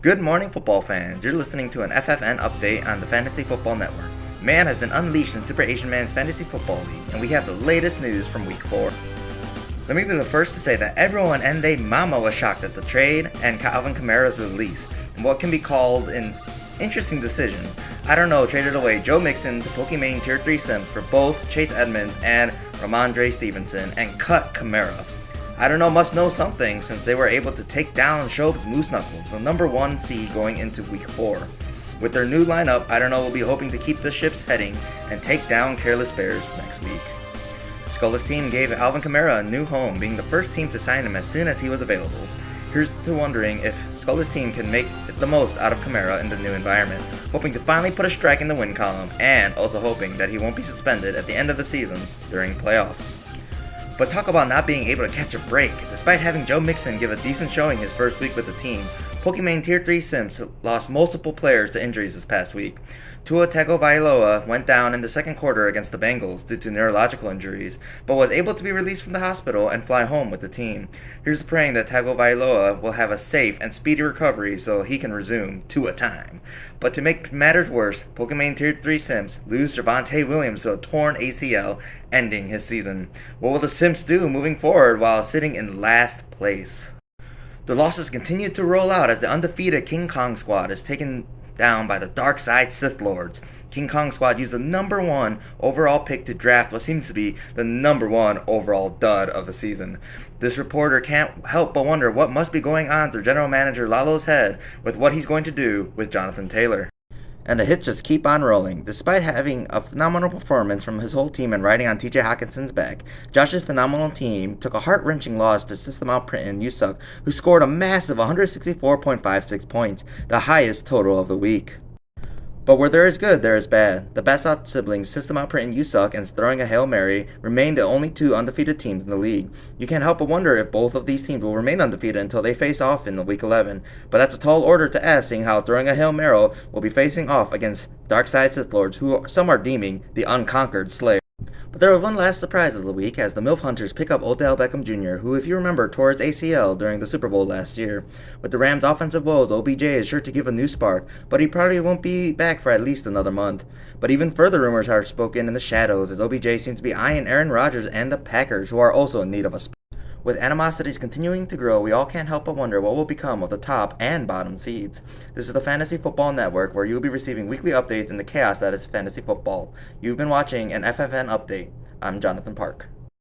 Good morning, football fans. You're listening to an FFN update on the Fantasy Football Network. Man has been unleashed in SuperAsianMan's Fantasy Football League, and we have the latest news from Week 4. Let me be the first to say that everyone and their mama was shocked at the trade and Alvin Kamara's release, and what can be called an interesting decision. I don't know, traded away Joe Mixon to Pokimane Tier 3 Sims for both Chase Edmonds and Ramondre Stevenson, and cut Kamara. I don't know must know something since they were able to take down Shope's Moose Knuckles, the number 1 seed going into Week 4. With their new lineup, I don't know will be hoping to keep the ships heading and take down Careless Bears next week. Skull's team gave Alvin Kamara a new home, being the first team to sign him as soon as he was available. Here's to wondering if Skull's team can make the most out of Kamara in the new environment, hoping to finally put a strike in the win column, and also hoping that he won't be suspended at the end of the season during playoffs. But talk about not being able to catch a break. Despite having Joe Mixon give a decent showing his first week with the team, Pokimane Tier 3 Sims lost multiple players to injuries this past week. Tua Tagovailoa went down in the second quarter against the Bengals due to neurological injuries, but was able to be released from the hospital and fly home with the team. Here's praying that Tagovailoa will have a safe and speedy recovery so he can resume Tua time. But to make matters worse, Pokimane Tier 3 Sims lose Javonte Williams to a torn ACL, ending his season. What will the Sims do moving forward while sitting in last place? The losses continue to roll out as the undefeated King Kong squad is taken down by the Dark Side Sith Lords. King Kong squad used the number 1 overall pick to draft what seems to be the number 1 overall dud of the season. This reporter can't help but wonder what must be going on through general manager Lalo's head with what he's going to do with Jonathan Taylor. And the hits just keep on rolling. Despite having a phenomenal performance from his whole team and riding on TJ Hawkinson's back, Josh's phenomenal team took a heart-wrenching loss to System Outprint and Usuck, who scored a massive 164.56 points, the highest total of the week. But where there is good, there is bad. The Bassett siblings, System Outprint and Usuck, and throwing a Hail Mary, remain the only 2 undefeated teams in the league. You can't help but wonder if both of these teams will remain undefeated until they face off in the Week 11. But that's a tall order to ask, seeing how throwing a Hail Mary will be facing off against Dark Side Sith Lords, who some are deeming the unconquered Slayer. But there was one last surprise of the week as the MILF Hunters pick up Odell Beckham Jr., who, if you remember, tore his ACL during the Super Bowl last year. With the Rams' offensive woes, OBJ is sure to give a new spark, but he probably won't be back for at least another month. But even further rumors are spoken in the shadows as OBJ seems to be eyeing Aaron Rodgers and the Packers, who are also in need of a spark. With animosities continuing to grow, we all can't help but wonder what will become of the top and bottom seeds. This is the Fantasy Football Network, where you'll be receiving weekly updates in the chaos that is fantasy football. You've been watching an FFN update. I'm Jonathan Park.